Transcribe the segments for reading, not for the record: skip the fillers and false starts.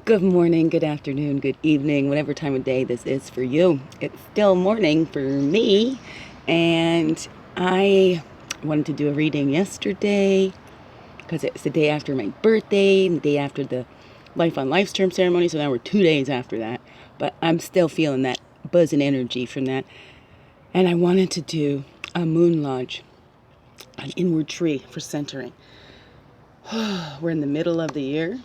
Good morning, good afternoon, good evening, whatever time of day this is for you. It's still morning for me, and I wanted to do a reading yesterday because it's the day after my birthday and the day after the Life on Life's term ceremony, so now we're 2 days after that. But I'm still feeling that buzz and energy from that. And I wanted to do a moon lodge, an inward tree for centering. We're in the middle of the year,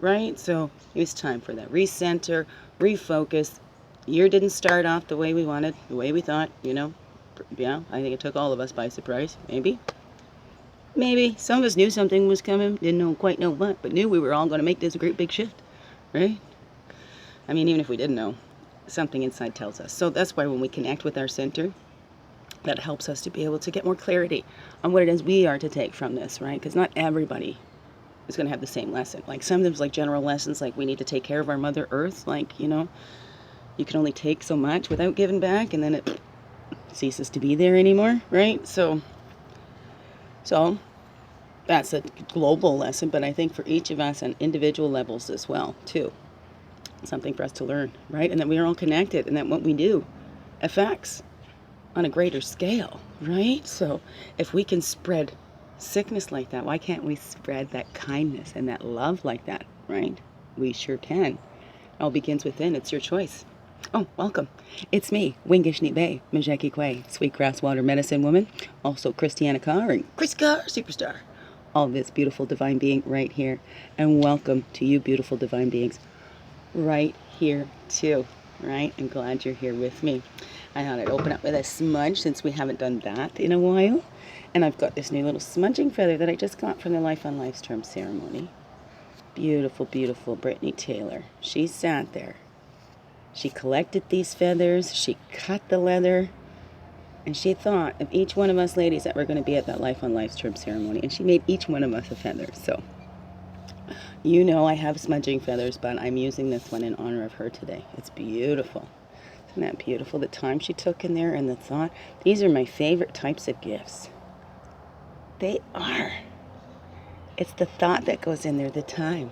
right? So it's time for that recenter, refocus. Year didn't start off the way we wanted, the way we thought, Yeah, I think it took all of us by surprise, maybe. Maybe. Some of us knew something was coming, didn't quite know what, but knew we were all going to make this a great big shift, right? I mean, even if we didn't know, something inside tells us. So that's why when we connect with our center, that helps us to be able to get more clarity on what it is we are to take from this, right? Because not everybody is going to have the same lesson. Like sometimes like general lessons, like we need to take care of our Mother Earth, like, you can only take so much without giving back, and then it ceases to be there anymore, right? So that's a global lesson, but I think for each of us on individual levels as well, too. Something for us to learn, right? And that we are all connected, and that what we do affects on a greater scale, right? So if we can spread sickness like that, why can't we spread that kindness and that love like that, right? We sure can. It all begins within. It's your choice. Oh, welcome. It's me, Wingishni Bay, Majeki Kwe, Sweetgrass Water Medicine Woman, also Christianna Carr and Chris Carr Superstar. All this beautiful divine being right here. And welcome to you, beautiful divine beings, right here too, right? I'm glad you're here with me. I thought I'd open up with a smudge since we haven't done that in a while. And I've got this new little smudging feather that I just got from the Life on Life's term ceremony. Beautiful, beautiful Brittany Taylor. She sat there. She collected these feathers. She cut the leather. And she thought of each one of us ladies that were going to be at that Life on Life's term ceremony. And she made each one of us a feather. So, I have smudging feathers, but I'm using this one in honor of her today. It's beautiful. Isn't that beautiful? The time she took in there and the thought. These are my favorite types of gifts. They are. It's the thought that goes in there, the time.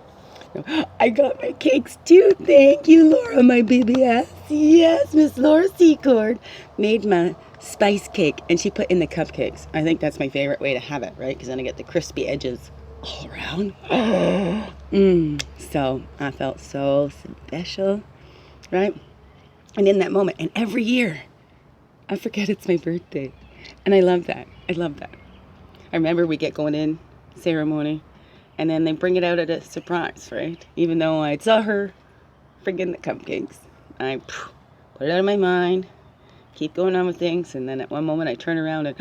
I got my cakes too. Thank you, Laura, my BBS. Yes, Miss Laura Secord made my spice cake, and she put in the cupcakes. I think that's my favorite way to have it, right? Because then I get the crispy edges all around. So I felt so special, right? And in that moment, and every year, I forget it's my birthday. And I love that. I love that. I remember we get going in ceremony, and then they bring it out at a surprise, right? Even though I saw her friggin' the cupcakes. I put it out of my mind, keep going on with things, and then at one moment I turn around and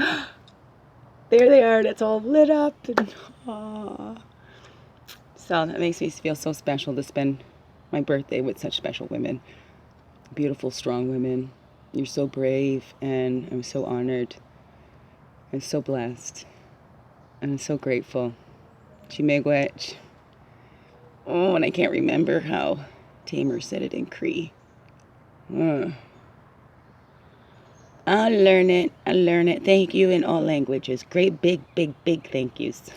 there they are, and it's all lit up. And, So that makes me feel so special to spend my birthday with such special women. Beautiful, strong women. You're so brave, and I'm so honored. I'm so blessed. And I'm so grateful. Chimegwech. Oh, and I can't remember how Tamer said it in Cree. I'll learn it. I'll learn it. Thank you in all languages. Great, big, big, big thank yous.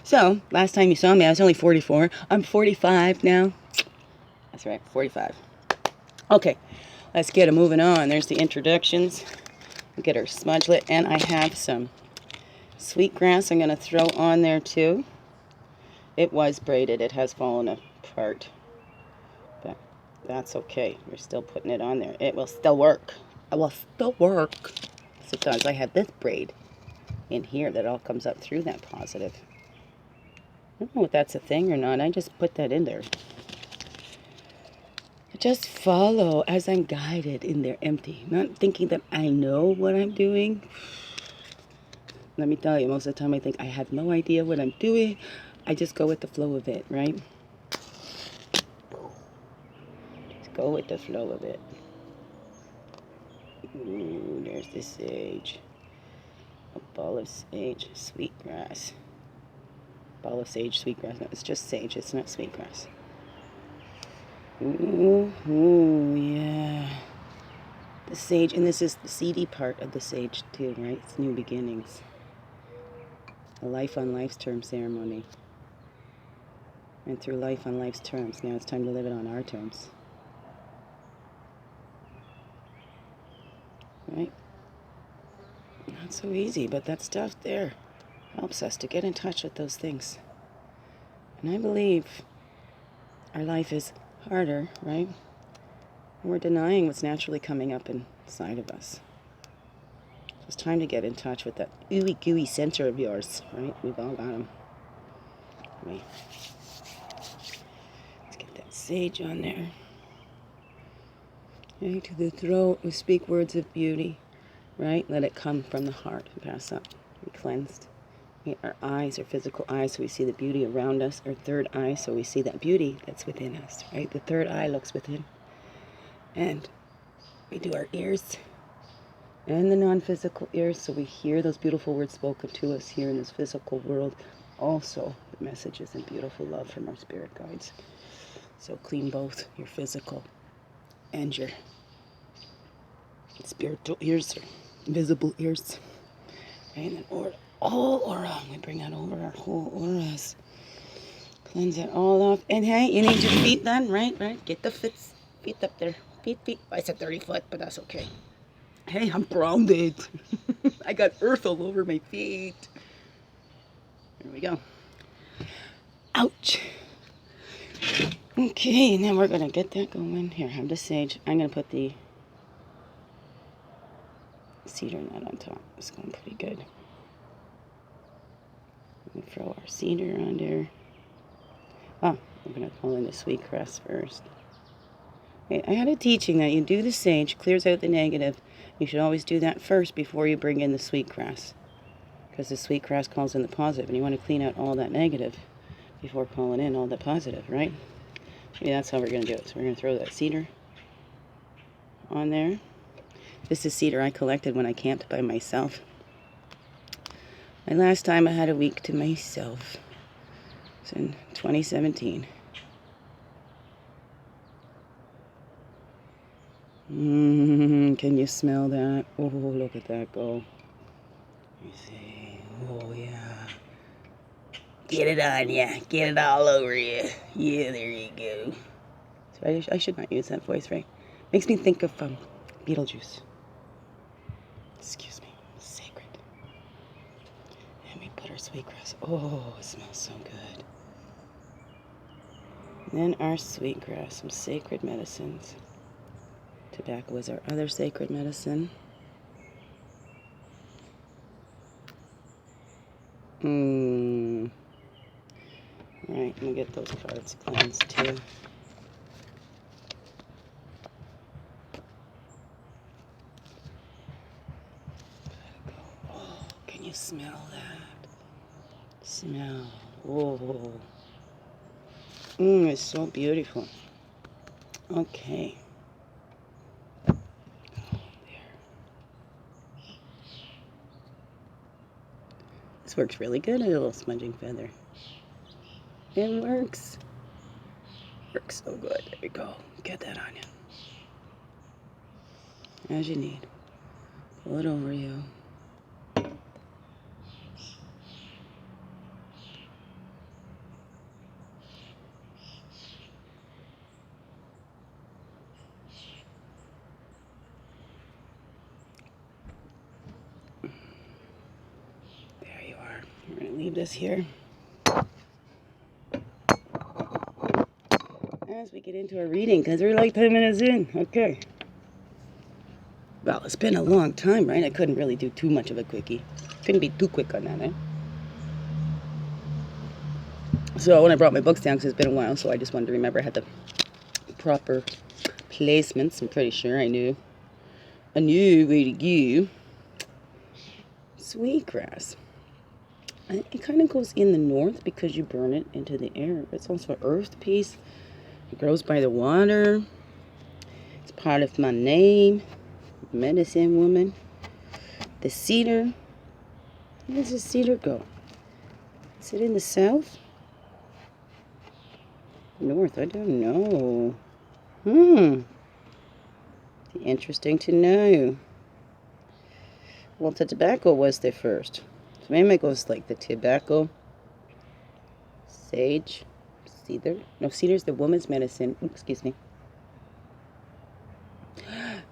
So, last time you saw me, I was only 44. I'm 45 now. That's right, 45. Okay, let's get it moving on. There's the introductions. We'll get our smudge lit. And I have some sweetgrass I'm going to throw on there too. It was braided. It has fallen apart. But that's okay. We're still putting it on there. It will still work. It will still work. Sometimes I have this braid in here that all comes up through that positive. I don't know if that's a thing or not. I just put that in there. Just follow as I'm guided in there empty. Not thinking that I know what I'm doing. Let me tell you, most of the time I think I have no idea what I'm doing. I just go with the flow of it, right? Just go with the flow of it. Ooh, there's the sage. A ball of sage, sweetgrass. Ball of sage, sweetgrass. No, it's just sage. It's not sweetgrass. Ooh, yeah. The sage, and this is the seedy part of the sage too, right? It's new beginnings. A Life on Life's term ceremony. and through life on life's terms. Now it's time to live it on our terms. Right? Not so easy, but that stuff there helps us to get in touch with those things. And I believe our life is harder, right? We're denying what's naturally coming up inside of us. So it's time to get in touch with that ooey gooey center of yours, right? We've all got them. Right. Let's get that sage on there. Okay, to the throat, we speak words of beauty, right? Let it come from the heart and pass up, be cleansed. Our eyes, our physical eyes, so we see the beauty around us. Our third eye, so we see that beauty that's within us, right? The third eye looks within. And we do our ears and the non-physical ears, so we hear those beautiful words spoken to us here in this physical world. Also, the messages and beautiful love from our spirit guides. So clean both your physical and your spiritual ears, or visible ears. And then all aura, we bring that over our whole auras. Cleanse it all off. And hey, you need your feet done, right? Get the feet up there. Feet. I said 30 foot, but that's okay. Hey, I'm grounded. I got earth all over my feet. There we go. Ouch. Okay, now we're going to get that going. Here, have the sage. I'm going to put the cedar nut on top. It's going pretty good. We throw our cedar on there. Oh, we're going to pull in the sweetgrass first. Okay, I had a teaching that you do the sage, clears out the negative. You should always do that first before you bring in the sweetgrass. Because the sweetgrass calls in the positive, and you want to clean out all that negative before calling in all the positive, right? Yeah, that's how we're going to do it. So we're going to throw that cedar on there. This is cedar I collected when I camped by myself. My last time I had a week to myself. It's in 2017. Can you smell that? Oh, look at that go. You see? Oh, yeah. Get it on ya. Get it all over you. Yeah, there you go. So I should not use that voice, right? Makes me think of Beetlejuice. Excuse me. Sacred. And we put our sweetgrass. Oh, it smells so good. And then our sweetgrass, some sacred medicines. Tobacco is our other sacred medicine. Right, I'm going to get those cards cleansed too. Oh, can you smell that? Smell. Oh. It's so beautiful. Okay. Oh, there. This works really good, a little smudging feather. It works. Works so good. There we go. Get that on you. As you need. Pull it over you. There you are. We're going to leave this here. As we get into our reading, because we're like 10 minutes in. Okay. Well, it's been a long time, right? I couldn't really do too much of a quickie. Couldn't be too quick on that, eh? So when I brought my books down, because it's been a while, so I just wanted to remember I had the proper placements. I'm pretty sure I knew where to go. Sweetgrass. It kind of goes in the north because you burn it into the air. It's also an earth piece. It grows by the water. It's part of my name, medicine woman. The cedar. Where does the cedar go? Is it in the south? North, I don't know. Interesting to know. Well, the tobacco was there first. So maybe it goes like the tobacco, sage, cedar. No, cedar's the woman's medicine. Oops, excuse me.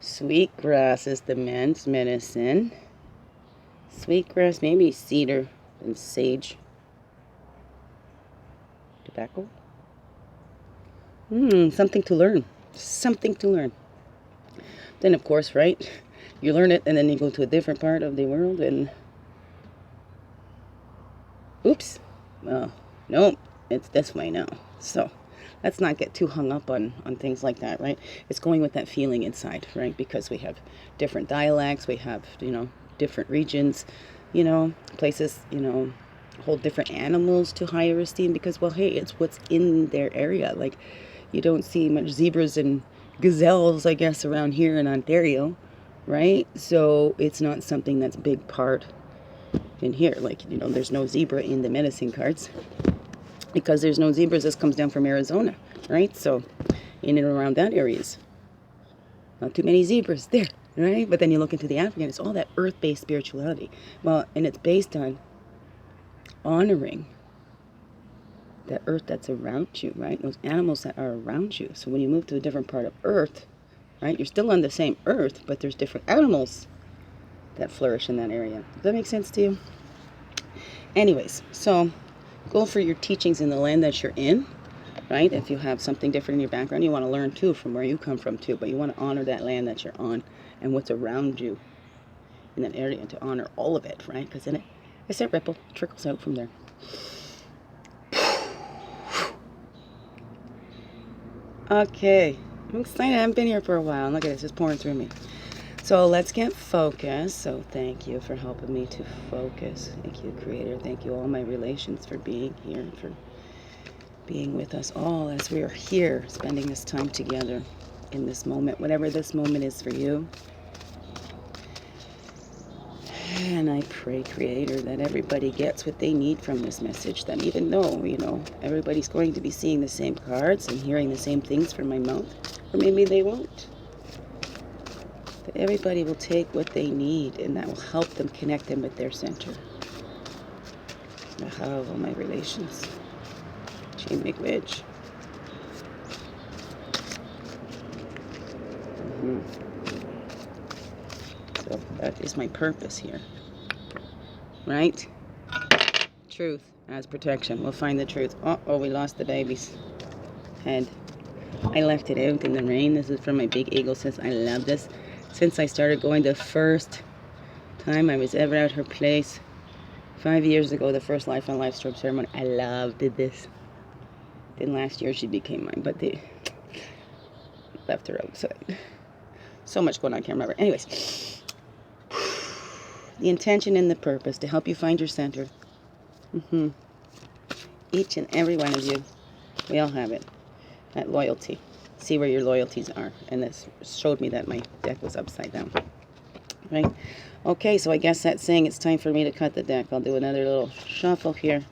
Sweetgrass is the men's medicine. Sweetgrass, maybe cedar and sage. Tobacco. Something to learn. Something to learn. Then, of course, right? You learn it, and then you go to a different part of the world, and oops. Oh, no, it's this way now. So let's not get too hung up on things like that, right? It's going with that feeling inside, right? Because we have different dialects, we have, different regions, places, hold different animals to higher esteem because, well, hey, it's what's in their area. Like, you don't see much zebras and gazelles, I guess, around here in Ontario, right? So it's not something that's a big part in here. Like, there's no zebra in the medicine cards because there's no zebras. This comes down from Arizona, right? So in and around that areas, not too many zebras there, right? But then you look into the African, it's all that earth-based spirituality. Well, and it's based on honoring that earth that's around you, right? Those animals that are around you. So when you move to a different part of earth, right, you're still on the same earth, but there's different animals that flourish in that area. Does that make sense to you? Anyways, so go for your teachings in the land that you're in, right? If you have something different in your background, you want to learn too from where you come from too, but you want to honor that land that you're on and what's around you in that area, to honor all of it, right? Because then it's that ripple, trickles out from there. Okay, I'm excited. I haven't been here for a while. Look at this, it's pouring through me. So let's get focused. So thank you for helping me to focus. Thank you, Creator. Thank you, all my relations, for being here and for being with us all as we are here, spending this time together in this moment, whatever this moment is for you. And I pray, Creator, that everybody gets what they need from this message, that even though, everybody's going to be seeing the same cards and hearing the same things from my mouth, or maybe they won't, that everybody will take what they need, and that will help them connect them with their center. Mahalo, all my relations. Chain McWedge. So that is my purpose here, right? Truth as protection. We'll find the truth. Oh, we lost the baby's head. I left it out in the rain. This is from my big eagle. Says I love this. Since I started going the first time I was ever at her place 5 years ago, the first Life on Life strobe ceremony, I loved this. Then last year she became mine, but they left her outside. So much going on, I can't remember. Anyways. The intention and the purpose to help you find your center. Each and every one of you, we all have it. That loyalty. See where your loyalties are. And this showed me that my deck was upside down. Right? Okay, so I guess that's saying it's time for me to cut the deck. I'll do another little shuffle here.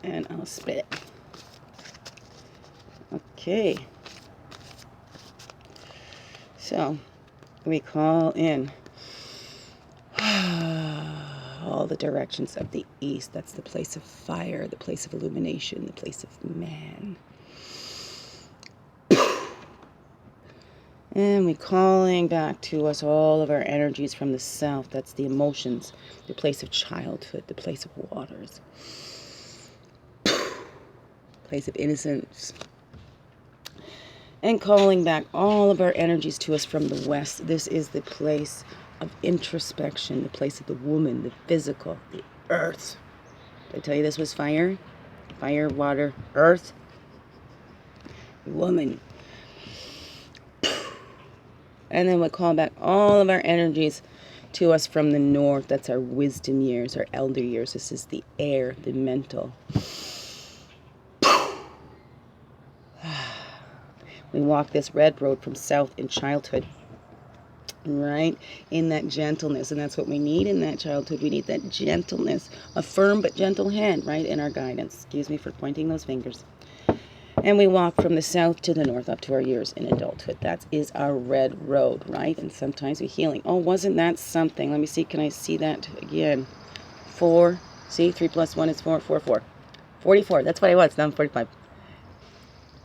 And I'll spit it. Okay. So, we call in all the directions of the east. That's the place of fire, the place of illumination, the place of man. And we calling back to us all of our energies from the south. That's the emotions, the place of childhood, the place of waters, place of innocence. And calling back all of our energies to us from the west. This is the place of introspection, the place of the woman, the physical, the earth. Did I tell you this was fire? Fire, water, earth, woman. And then we'll call back all of our energies to us from the north. That's our wisdom years, our elder years. This is the air, the mental. We walk this red road from south in childhood, right? In that gentleness, and that's what we need in that childhood. We need that gentleness, a firm but gentle hand, right, in our guidance. Excuse me for pointing those fingers. And we walk from the south to the north up to our years in adulthood. That is our red road, right? And sometimes we're healing. Oh, wasn't that something? Let me see. Can I see that again? 4. See, 3 plus 1 is 4. 4, 4. 44. That's what I was. Now I'm 45.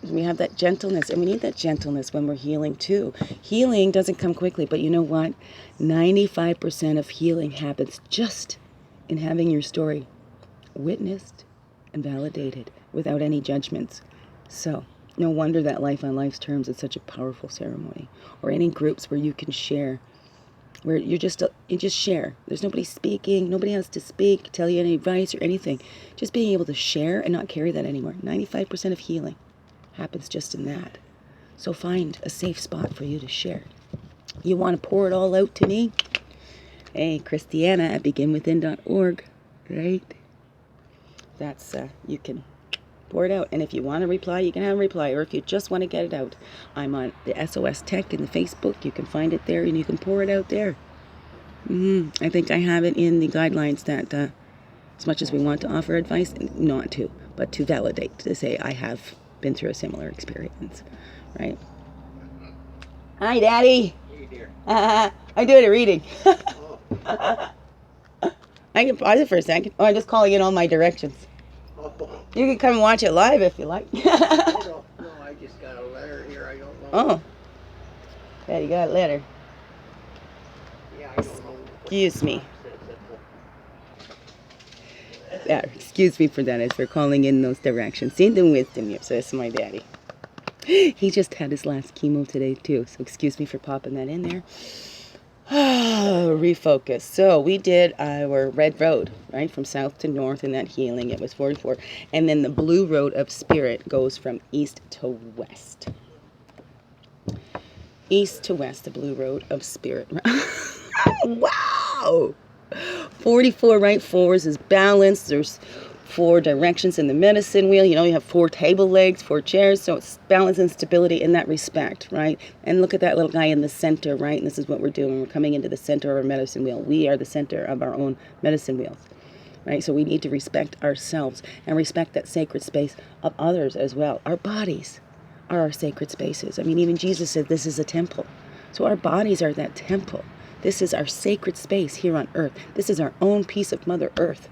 We have that gentleness, and we need that gentleness when we're healing too. Healing doesn't come quickly, but you know what? 95% of healing happens just in having your story witnessed and validated without any judgments. So, no wonder that Life on Life's Terms is such a powerful ceremony. Or any groups where you can share, where you just share. There's nobody speaking, nobody has to speak, tell you any advice or anything. Just being able to share and not carry that anymore. 95% of healing happens just in that. So find a safe spot for you to share. You want to pour it all out to me? Hey, Christianna at beginwithin.org, right? That's, you can pour it out. And if you want to reply, you can have a reply. Or if you just want to get it out, I'm on the SOS Tech in the Facebook. You can find it there and you can pour it out there. I think I have it in the guidelines that as much as we want to offer advice, not to, but to validate, to say I have been through a similar experience, right? Hi, Daddy. Hey, dear. I'm doing a reading. I can pause it for a second. Oh, I'm just calling in all my directions. You can come and watch it live if you like. I don't know. I just got a letter here. I don't know. Oh. Yeah, you got a letter. Yeah, I don't know. Excuse me. Yeah, excuse me for that as we're calling in those directions. See the wisdom here. So that's my daddy. He just had his last chemo today too. So excuse me for popping that in there. Refocus. So we did our red road, right? From south to north in that healing. It was 44. And then the blue road of spirit goes from east to west. East to west, the blue road of spirit. Wow! 44, right? 4s is balance. There's 4 directions in the medicine wheel. You know, you have 4 table legs, 4 chairs. So it's balance and stability in that respect, right? And look at that little guy in the center, right? And this is what we're doing. We're coming into the center of our medicine wheel. We are the center of our own medicine wheels, right? So we need to respect ourselves and respect that sacred space of others as well. Our bodies are our sacred spaces. I mean, even Jesus said this is a temple. So our bodies are that temple. This is our sacred space here on earth. This is our own piece of Mother Earth,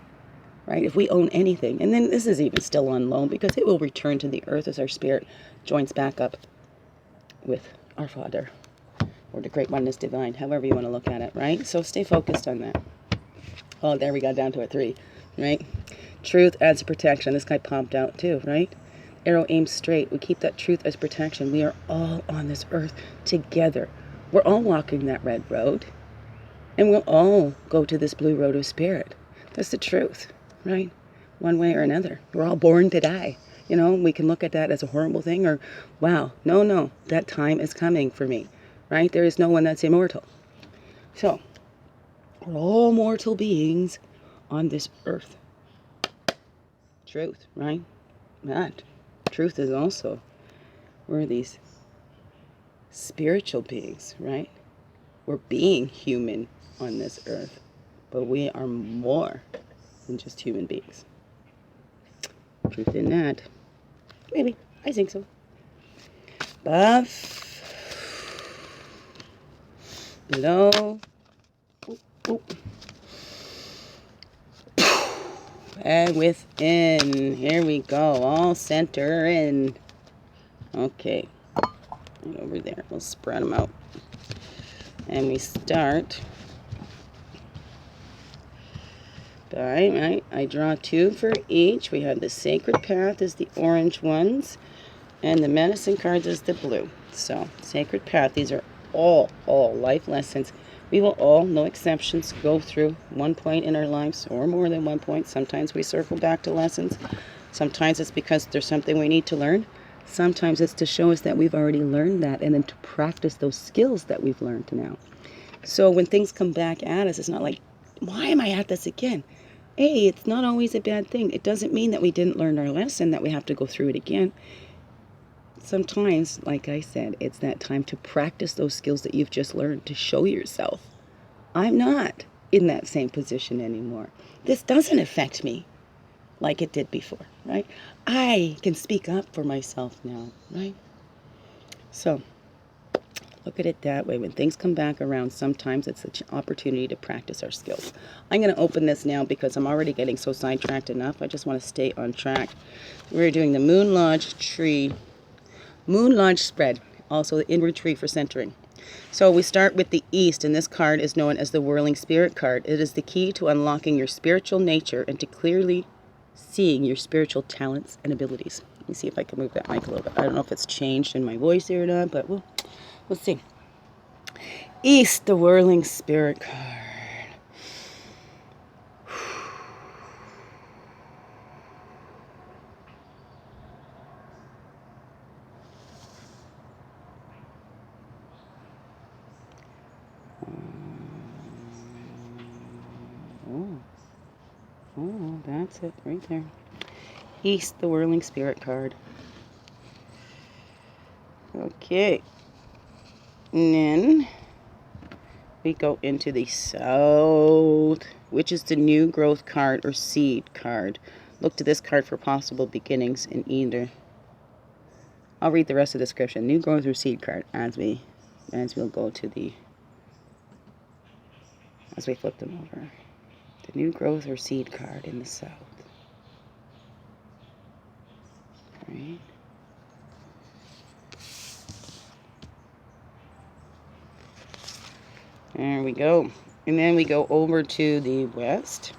right? If we own anything, and then this is even still on loan because it will return to the earth as our spirit joins back up with our Father or the Great Oneness Divine, however you want to look at it, right? So stay focused on that. Oh, there we got down to a 3, right? Truth as protection. This guy popped out too, right? Arrow aimed straight. We keep that truth as protection. We are all on this earth together. We're all walking that red road. And we'll all go to this blue road of spirit. That's the truth, right? One way or another. We're all born to die. You know, we can look at that as a horrible thing or, wow, no, that time is coming for me, right? There is no one that's immortal. So, we're all mortal beings on this earth. Truth, right? That. Truth is also, we're these spiritual beings, right? We're being human on this earth, but we are more than just human beings. Truth in that. Maybe. I think so. Above. Below. And within. Here we go. All center in. Okay. And over there. We'll spread them out. And we start. Right? I draw 2 for each. We have the sacred path is the orange ones, and the medicine cards is the blue. So, sacred path, these are all life lessons. We will all, no exceptions, go through one point in our lives, or more than one point. Sometimes we circle back to lessons. Sometimes it's because there's something we need to learn. Sometimes it's to show us that we've already learned that, and then to practice those skills that we've learned now. So when things come back at us, it's not like, why am I at this again? Hey, it's not always a bad thing. It doesn't mean that we didn't learn our lesson, that we have to go through it again. Sometimes, like I said, it's that time to practice those skills that you've just learned, to show yourself, I'm not in that same position anymore. This doesn't affect me like it did before, right? I can speak up for myself now, right? So, look at it that way. When things come back around, sometimes it's an opportunity to practice our skills. I'm going to open this now because I'm already getting so sidetracked enough. I just want to stay on track. We're doing the Moon Lodge tree Moon launch spread, also the inward tree for centering. So we start with the East, and this card is known as the Whirling Spirit card. It is the key to unlocking your spiritual nature and to clearly seeing your spiritual talents and abilities. Let me see if I can move that mic a little bit. I don't know if it's changed in my voice here or not, but we'll see. East, the Whirling Spirit card. Oh, that's it right there. East, the Whirling Spirit card. Okay. And then we go into the South, which is the New Growth card or Seed card. Look to this card for possible beginnings in either. I'll read the rest of the description. New Growth or Seed card as we'll go to the, as we flip them over. The New Growth or Seed card in the South. Right. There we go. And then we go over to the West.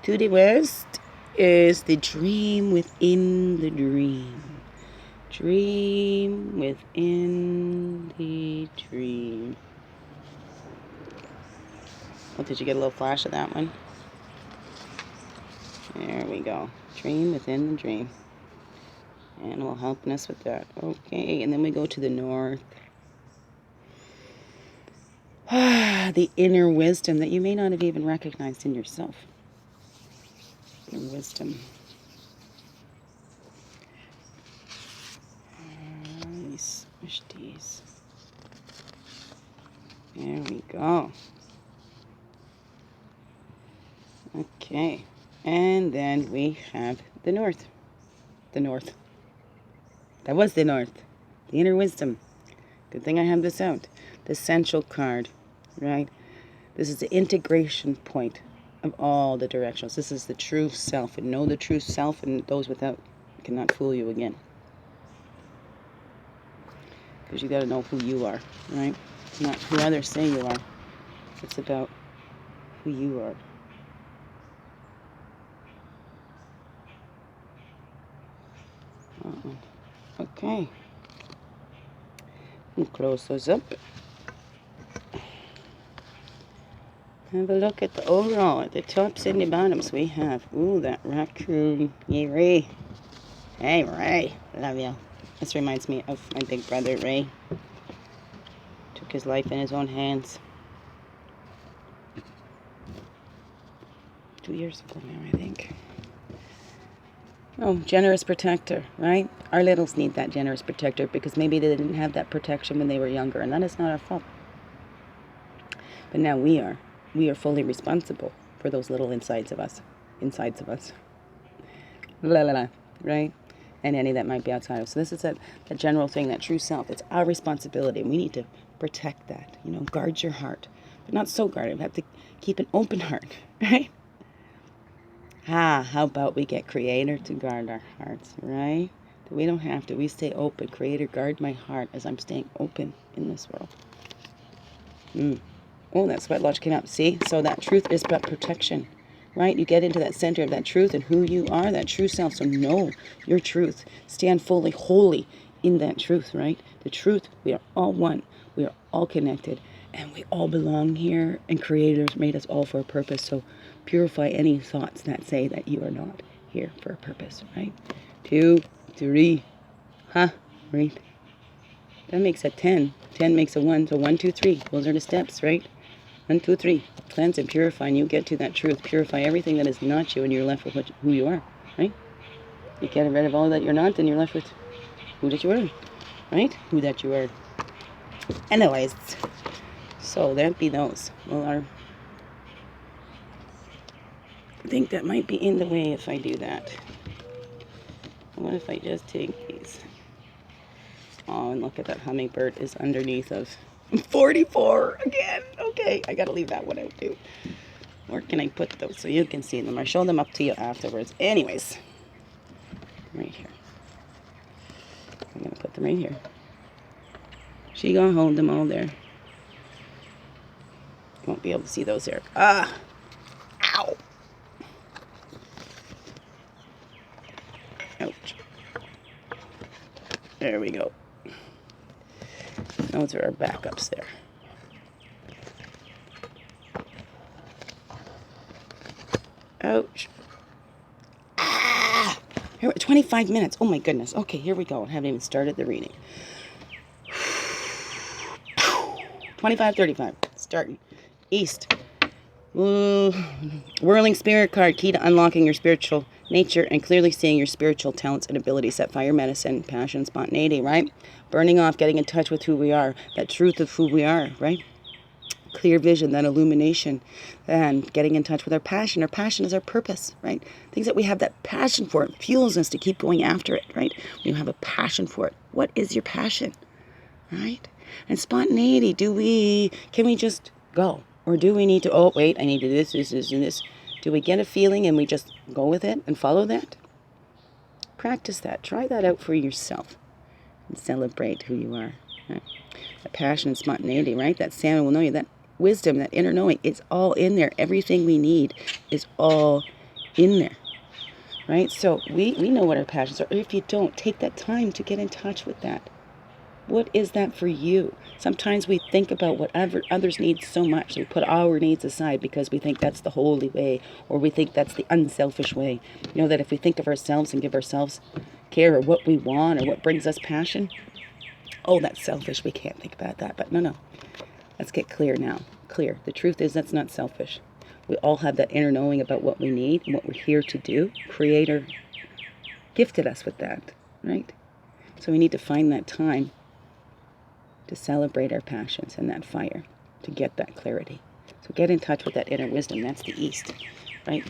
To the West is the Dream Within the Dream. Dream within the dream. Oh, did you get a little flash of that one? There we go. Dream within the dream. Animal helping us with that. Okay, and then we go to the North. The inner wisdom that you may not have even recognized in yourself. Inner wisdom. Smush these. There we go. Okay, and then we have the North. The North. That was the North. The inner wisdom. Good thing I have this out. The essential card, right? This is the integration point of all the directions. This is the true self, and know the true self, and those without cannot fool you again. Because you got to know who you are, right? Not who others say you are. It's about who you are. Okay. We'll close those up. Have a look at the overall, at the tops and the bottoms we have. Ooh, that raccoon. Yay, Ray. Hey, Ray. Love you. This reminds me of my big brother, Ray. Took his life in his own hands. 2 years ago now, I think. Oh, generous protector, right? Our littles need that generous protector because maybe they didn't have that protection when they were younger, and that is not our fault. But now we are. We are fully responsible for those little insides of us. La la la, right? And any that might be outside of us. So this is that general thing, that true self. It's our responsibility, and we need to protect that. You know, guard your heart. But not so guarded. We have to keep an open heart, right? How about we get Creator to guard our hearts, right? We don't have to. We stay open. Creator, guard my heart as I'm staying open in this world. Oh, that sweat lodge came up. See? So that truth is about protection, right? You get into that center of that truth and who you are, that true self. So know your truth. Stand fully, wholly in that truth, right? The truth, we are all one. We are all connected. And we all belong here. And Creator's made us all for a purpose. So purify any thoughts that say that you are not here for a purpose, right? 2, 3. Right? That makes a 10. 10 makes a 1. So 1, 2, 3. Those are the steps, right? 1, 2, 3. Cleanse and purify, and you get to that truth. Purify everything that is not you, and you're left with who you are, right? You get rid of all that you're not, and you're left with who that you are, right? Who that you are. Anyways, so that'd be those. Well, I think that might be in the way if I do that. What if I just take these? Oh, and look at that hummingbird is underneath of 44 again. Okay, I gotta leave that one out too. Where can I put those so you can see them? I'll show them up to you afterwards. Anyways, right here. I'm going to put them right here. She going to hold them all there. Won't be able to see those there. Ah! Ow! Ouch. There we go. Those are our backups there. Ouch. Ah! Here, 25 minutes. Oh my goodness. Okay, here we go. I haven't even started the reading. 25:35. Starting. East. Whirling spirit card. Key to unlocking your spiritual nature and clearly seeing your spiritual talents and abilities. That fire, medicine, passion, spontaneity, right? Burning off, getting in touch with who we are. That truth of who we are, right? Clear vision, that illumination, and getting in touch with our passion. Our passion is our purpose, right? Things that we have that passion for, it fuels us to keep going after it, right? When you have a passion for it. What is your passion, right? And spontaneity, can we just go? Or do we need to, oh, wait, I need to do this, and this. Do we get a feeling and we just go with it and follow that? Practice that. Try that out for yourself. And celebrate who you are. Right? That passion and spontaneity, right? That salmon will know you. That wisdom, that inner knowing, it's all in there. Everything we need is all in there. Right? So we know what our passions are. If you don't, take that time to get in touch with that. What is that for you? Sometimes we think about what others need so much. We put our needs aside because we think that's the holy way, or we think that's the unselfish way. You know that if we think of ourselves and give ourselves care, or what we want, or what brings us passion, oh, that's selfish. We can't think about that. But no. Let's get clear now. Clear. The truth is that's not selfish. We all have that inner knowing about what we need and what we're here to do. Creator gifted us with that, right? So we need to find that time to celebrate our passions and that fire, to get that clarity. So get in touch with that inner wisdom. That's the East, right?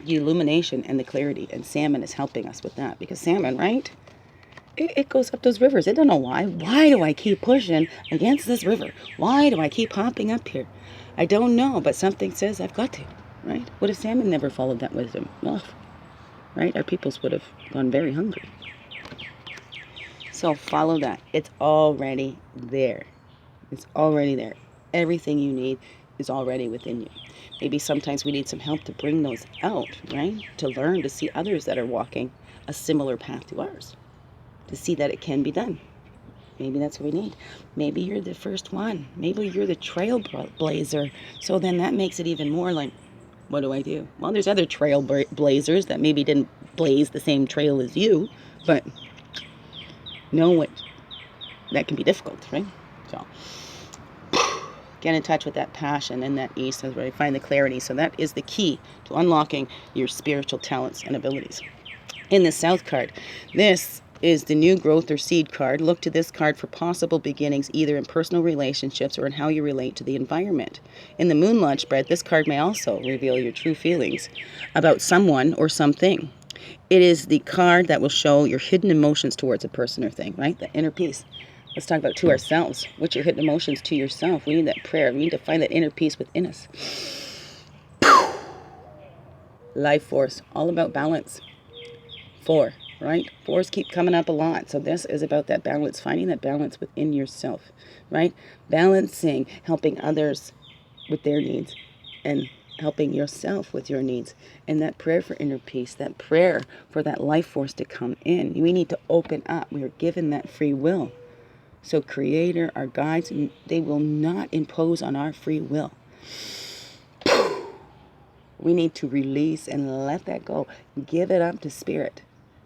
The illumination and the clarity. And salmon is helping us with that. Because salmon, right? It goes up those rivers. I don't know why. Why do I keep pushing against this river? Why do I keep hopping up here? I don't know, but something says I've got to, right? What if salmon never followed that wisdom? Well, right? Our peoples would have gone very hungry. So follow that. It's already there. It's already there. Everything you need is already within you. Maybe sometimes we need some help to bring those out, right? To learn to see others that are walking a similar path to ours. To see that it can be done. Maybe that's what we need. Maybe you're the first one. Maybe you're the trailblazer. So then that makes it even more like, what do I do? Well, there's other trailblazers that maybe didn't blaze the same trail as you, but know what, that can be difficult, right? So get in touch with that passion and that East. That's where I find the clarity. So that is the key to unlocking your spiritual talents and abilities. In the South card, this is the new growth or seed card. Look to this card for possible beginnings, either in personal relationships or in how you relate to the environment. In the Moon Launch spread, this card may also reveal your true feelings about someone or something. It is the card that will show your hidden emotions towards a person or thing, right? The inner peace. Let's talk about to ourselves. What's your hidden emotions to yourself? We need that prayer. We need to find that inner peace within us. Life force, all about balance. 4, right? 4s keep coming up a lot. So this is about that balance, finding that balance within yourself, right? Balancing, helping others with their needs and helping yourself with your needs. And that prayer for inner peace, that prayer for that life force to come in. We need to open up. We are given that free will. So Creator, our guides, they will not impose on our free will. We need to release and let that go. Give it up to Spirit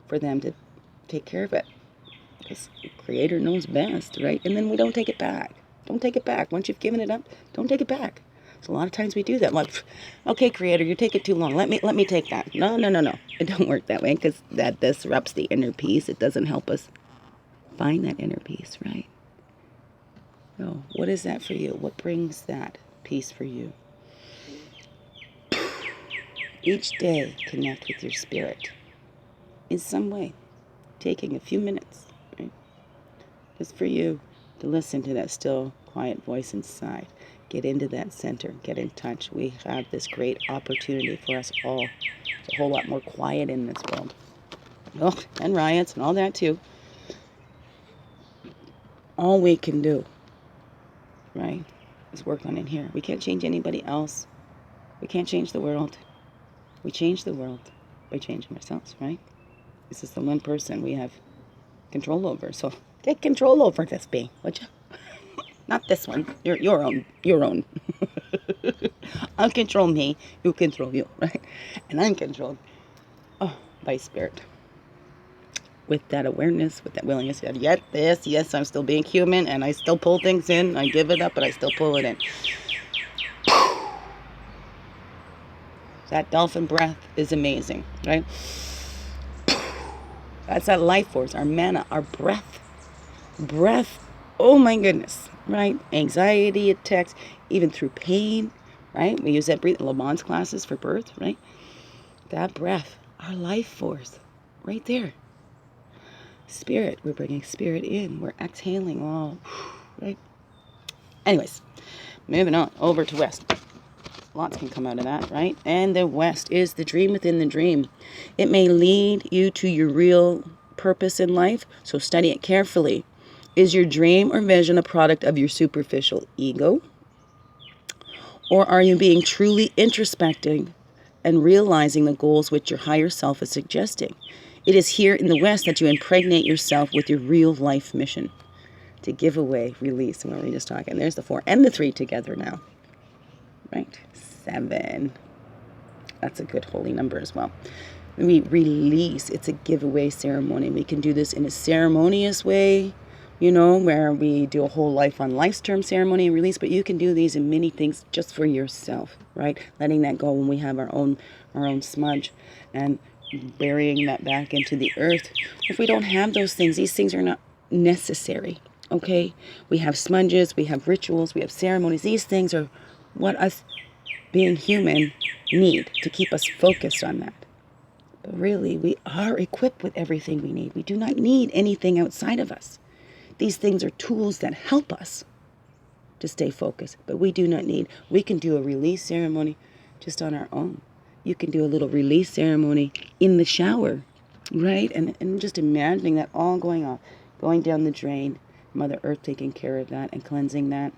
for them to take care of it. Because Creator knows best, right? And then we don't take it back. Don't take it back. Once you've given it up, don't take it back. So a lot of times we do that. Like, okay, Creator, you take it too long. Let me take that. No. It don't work that way because that disrupts the inner peace. It doesn't help us find that inner peace, right? So what is that for you? What brings that peace for you? Each day, connect with your spirit in some way, taking a few minutes, right? Just for you to listen to that still, quiet voice inside. Get into that center. Get in touch. We have this great opportunity for us all. It's a whole lot more quiet in this world. Oh, and riots and all that too. all we can do, right, is work on it here. We can't change anybody else. We can't change the world. We change the world by changing ourselves, right? This is the one person we have control over. So take control over this bee, would you? Not this one. Your own. Your own. I'll control me. You control you, right? And I'm controlled by spirit. With that awareness, with that willingness, yet this, yes, I'm still being human, and I still pull things in. I give it up, but I still pull it in. That dolphin breath is amazing, right? That's that life force, our mana, our breath. Breath, oh my goodness, right? Anxiety attacks, even through pain, right? We use that breathing in Lamont's classes for birth, right? That breath, our life force, right there. Spirit, we're bringing spirit in. We're exhaling all, right? Anyways, moving on over to West. Lots can come out of that, right? And the West is the dream within the dream. It may lead you to your real purpose in life, so study it carefully. Is your dream or vision a product of your superficial ego? Or are you being truly introspecting and realizing the goals which your higher self is suggesting? It is here in the West that you impregnate yourself with your real life mission to give away, release. And we were just talking. There's the 4 and the 3 together now. Right? 7. That's a good holy number as well. We release. It's a giveaway ceremony. We can do this in a ceremonious way, where we do a whole life on life's term ceremony and release, but you can do these in many things just for yourself, right? Letting that go when we have our own smudge and burying that back into the earth. If we don't have those things, these things are not necessary, okay? We have smudges, we have rituals, we have ceremonies. These things are what us being human need to keep us focused on that. But really, we are equipped with everything we need. We do not need anything outside of us. These things are tools that help us to stay focused, but we do not need. We can do a release ceremony just on our own. You can do a little release ceremony in the shower, right? And just imagining that all going off, going down the drain, Mother Earth taking care of that and cleansing that,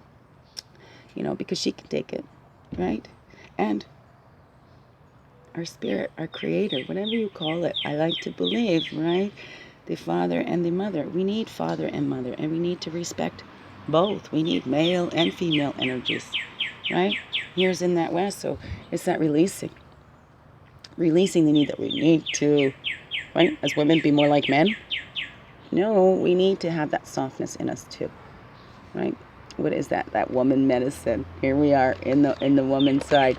because she can take it, right? And our spirit, our creator, whatever you call it, I like to believe, right? The father and the mother. We need father and mother, and we need to respect both. We need male and female energies, right? Here's in that West, so it's that releasing the need that we need to, right, as women, be more like men. No, we need to have that softness in us too, right? What is that? That woman medicine. Here we are in the woman's side.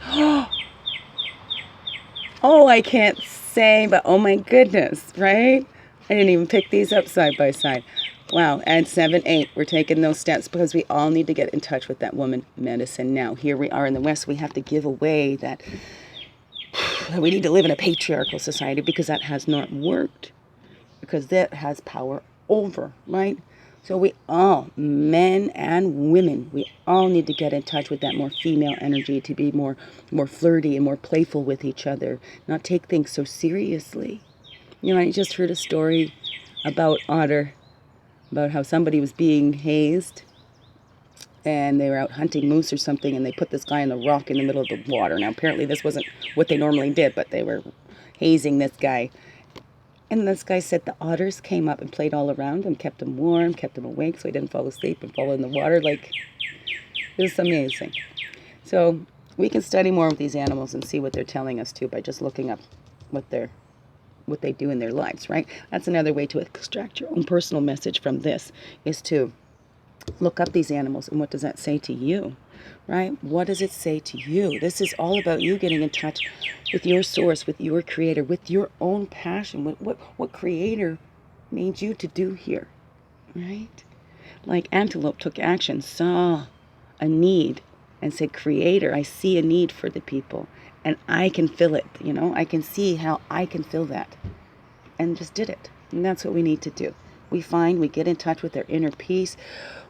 Oh, I can't say, but oh my goodness, right? I didn't even pick these up side by side. Wow, and 7, 8, we're taking those steps because we all need to get in touch with that woman medicine now. Here we are in the West. We have to give away that we need to live in a patriarchal society because that has not worked, because that has power over, right? So we all, men and women, we all need to get in touch with that more female energy to be more flirty and more playful with each other, not take things so seriously. I just heard a story about Otter, about how somebody was being hazed and they were out hunting moose or something, and they put this guy on the rock in the middle of the water. Now, apparently this wasn't what they normally did, but they were hazing this guy. And this guy said the otters came up and played all around him, kept him warm, kept him awake so he didn't fall asleep and fall in the water. Like, it was amazing. So we can study more of these animals and see what they're telling us too by just looking up what they do in their lives, right? That's another way to extract your own personal message from this, is to look up these animals and what does that say to you, right? What does it say to you? This is all about you getting in touch with your source, with your creator, with your own passion, what creator made you to do here, right? Like Antelope took action, saw a need and said, creator, I see a need for the people and I can fill it, I can see how I can fill that, and just did it. And that's what we need to do. We get in touch with our inner peace.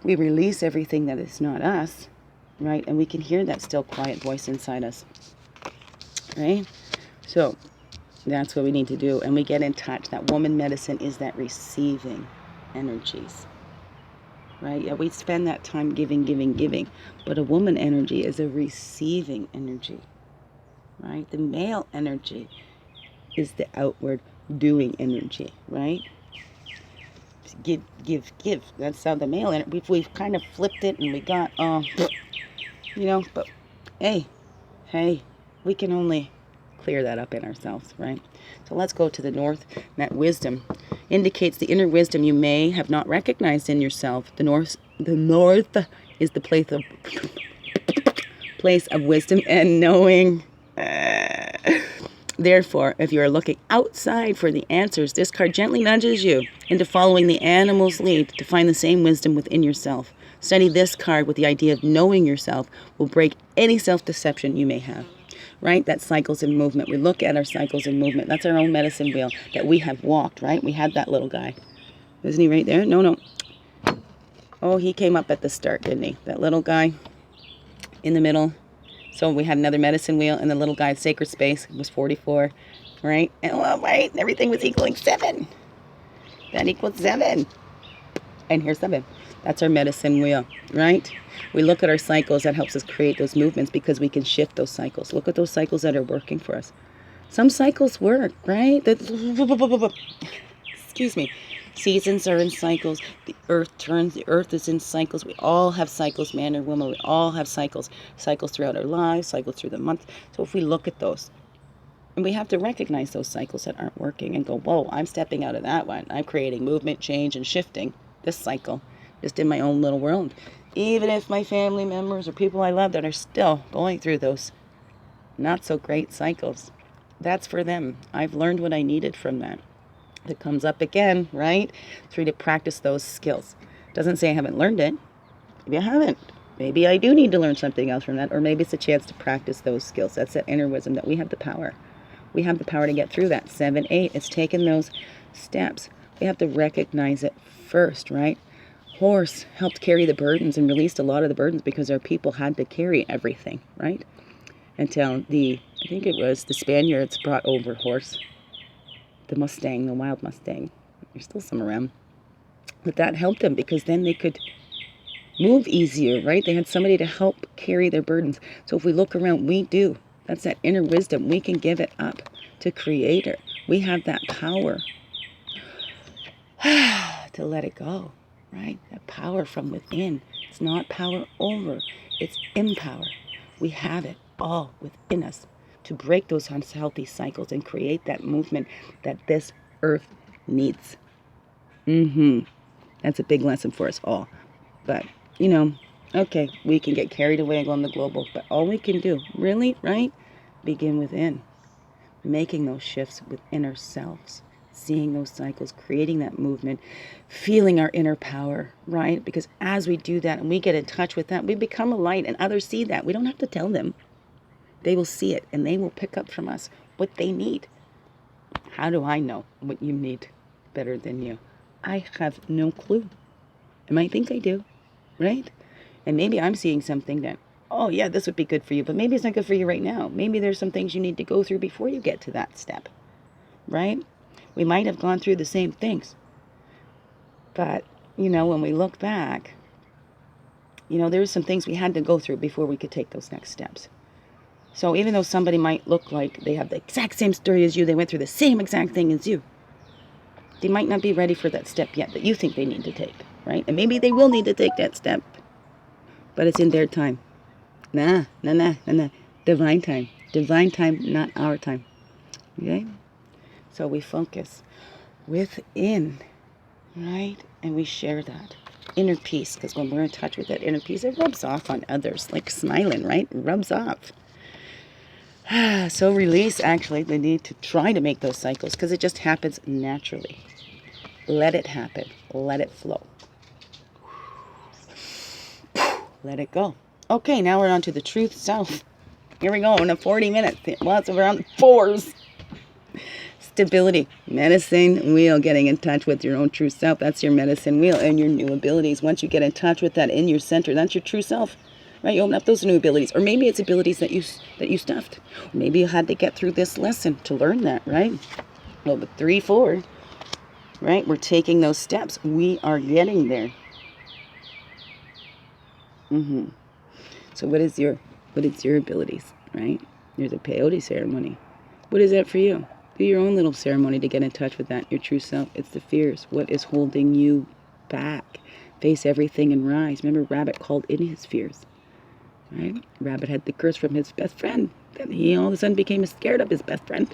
We release everything that is not us, right? And we can hear that still quiet voice inside us, right? So that's what we need to do. And we get in touch. That woman medicine is that receiving energies. right? Yeah, we spend that time giving, giving, giving. But a woman energy is a receiving energy, right? The male energy is the outward doing energy, right? Give, give, give. That's how the male energy. We've kind of flipped it, and we got, but hey, we can only clear that up in ourselves, right? So let's go to the north. That wisdom indicates the inner wisdom you may have not recognized in yourself. The north is the place of wisdom and knowing. Therefore, if you are looking outside for the answers, this card gently nudges you into following the animal's lead to find the same wisdom within yourself. Study this card with the idea of knowing yourself will break any self-deception you may have. Right? That's cycles in movement. We look at our cycles in movement. That's our own medicine wheel that we have walked, right? We had that little guy. Isn't he right there? No. Oh, he came up at the start, didn't he? That little guy in the middle. So we had another medicine wheel, and the little guy, sacred space, was 44, right? And right, everything was equaling 7. That equals 7. And here's 7. That's our medicine wheel, right? We look at our cycles. That helps us create those movements because we can shift those cycles. Look at those cycles that are working for us. Some cycles work, right? Excuse me. Seasons are in cycles. The earth turns. The earth is in cycles. We all have cycles, man or woman. We all have cycles. Cycles throughout our lives, cycles through the month. So if we look at those, and we have to recognize those cycles that aren't working and go, whoa, I'm stepping out of that one. I'm creating movement, change, and shifting this cycle just in my own little world. Even if my family members or people I love that are still going through those not so great cycles, that's for them. I've learned what I needed from that. It comes up again, right? It's for you to practice those skills. Doesn't say I haven't learned it. Maybe I haven't. Maybe I do need to learn something else from that, or maybe it's a chance to practice those skills. That's that inner wisdom that we have the power. We have the power to get through that. 7, 8. It's taking those steps. We have to recognize it first, right? Horse helped carry the burdens and released a lot of the burdens because our people had to carry everything, right? Until I think it was the Spaniards brought over horse. The Mustang, the wild Mustang. There's still some around. But that helped them because then they could move easier, right? They had somebody to help carry their burdens. So if we look around, we do. That's that inner wisdom. We can give it up to Creator. We have that power to let it go, right? That power from within. It's not power over. It's empower. We have it all within us to break those unhealthy cycles and create that movement that this earth needs. That's a big lesson for us all. But, okay, we can get carried away on the global, but all we can do, really, right? Begin within. Making those shifts within ourselves. Seeing those cycles, creating that movement, feeling our inner power, right? Because as we do that and we get in touch with that, we become a light and others see that. We don't have to tell them. They will see it and they will pick up from us what they need. How do I know what you need better than you? I have no clue. I might think I do, right? And maybe I'm seeing something that, oh yeah, this would be good for you, but maybe it's not good for you right now. Maybe there's some things you need to go through before you get to that step, right? We might have gone through the same things. But, when we look back, there's some things we had to go through before we could take those next steps. So even though somebody might look like they have the exact same story as you, they went through the same exact thing as you, they might not be ready for that step yet that you think they need to take, right? And maybe they will need to take that step, but it's in their time. Nah. Divine time. Divine time, not our time. Okay? So we focus within, right? And we share that inner peace, because when we're in touch with that inner peace, it rubs off on others, like smiling, right? It rubs off. So release, actually, the need to try to make those cycles, because it just happens naturally. Let it happen. Let it flow. Let it go. Okay, now we're on to the truth self. Here we go in a 40 minutes. Lots of around 4s. Stability. Medicine wheel. Getting in touch with your own true self. That's your medicine wheel and your new abilities. Once you get in touch with that in your center, that's your true self. Right? You open up those new abilities. Or maybe it's abilities that you stuffed. Or maybe you had to get through this lesson to learn that, right? Well, but 3, 4, right? We're taking those steps. We are getting there. Mm-hmm. So what is your abilities, right? There's a peyote ceremony. What is that for you? Do your own little ceremony to get in touch with that, your true self. It's the fears. What is holding you back? Face everything and rise. Remember, Rabbit called in his fears, right? Rabbit had the curse from his best friend. Then he all of a sudden became scared of his best friend,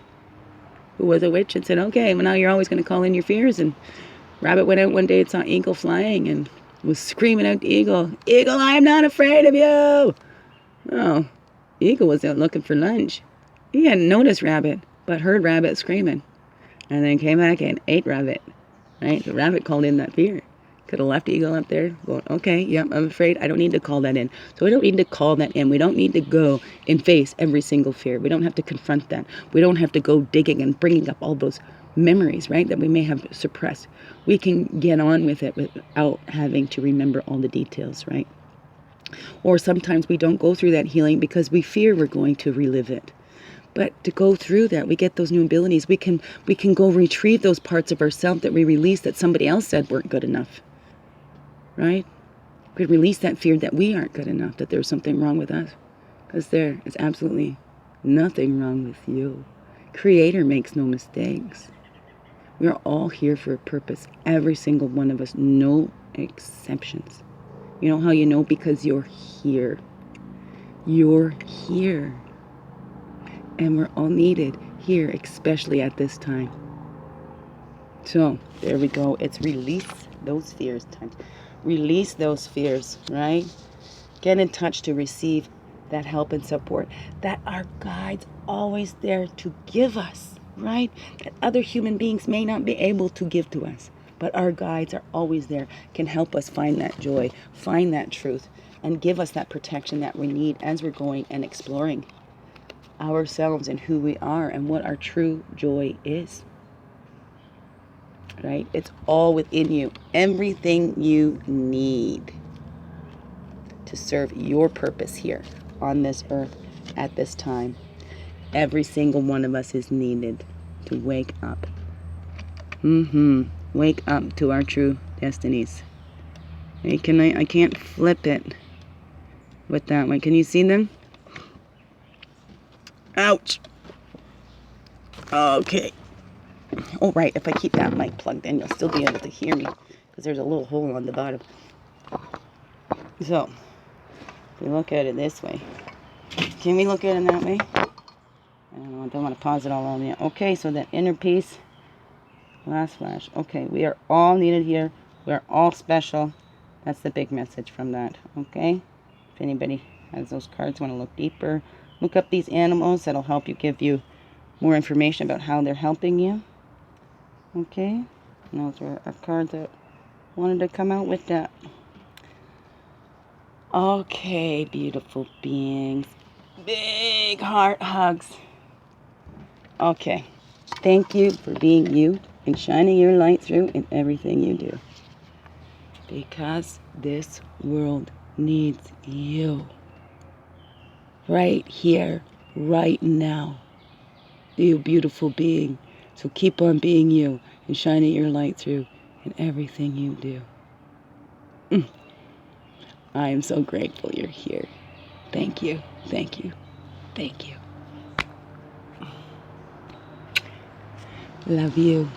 who was a witch, and said, okay, well, now you're always going to call in your fears. And Rabbit went out one day and saw Eagle flying and was screaming out to Eagle, Eagle, I am not afraid of you. Oh, Eagle was out looking for lunch. He hadn't noticed Rabbit, but heard Rabbit screaming. And then came back and ate Rabbit. Right? So Rabbit called in that fear. Could have left Eagle up there going, okay, yep, I'm afraid. I don't need to call that in. So we don't need to call that in. We don't need to go and face every single fear. We don't have to confront that. We don't have to go digging and bringing up all those memories, right, that we may have suppressed. We can get on with it without having to remember all the details, right? Or sometimes we don't go through that healing because we fear we're going to relive it. But to go through that, we get those new abilities. We can go retrieve those parts of ourselves that we released that somebody else said weren't good enough. Right? We could release that fear that we aren't good enough, that there's something wrong with us. Because there is absolutely nothing wrong with you. Creator makes no mistakes. We are all here for a purpose. Every single one of us, no exceptions. You know how you know? Because you're here. You're here. And we're all needed here, especially at this time. So, there we go. It's release those fears time. Release those fears, right? Get in touch to receive that help and support that our guides always there to give us, right? That other human beings may not be able to give to us, but our guides are always there, can help us find that joy, find that truth, and give us that protection that we need as we're going and exploring ourselves and who we are and what our true joy is. Right? It's all within you. Everything you need to serve your purpose here on this earth at this time. Every single one of us is needed to wake up. Wake up to our true destinies. Hey, I can't flip it with that one. Can you see them? Ouch. Okay. Oh, right. If I keep that mic plugged in, you'll still be able to hear me because there's a little hole on the bottom. So, if we look at it this way. Can we look at it that way? I don't want to pause it all on yet. Okay, so that inner peace. Last flash. Okay, we are all needed here. We are all special. That's the big message from that. Okay? If anybody has those cards, want to look deeper, look up these animals. That'll help you, give you more information about how they're helping you. Okay? And those were our cards that wanted to come out with that. Okay, beautiful beings. Big heart hugs. Okay. Thank you for being you and shining your light through in everything you do. Because this world needs you. Right here, right now. You beautiful being. So keep on being you and shining your light through in everything you do. I am so grateful you're here. Thank you. Thank you. Thank you. Love you.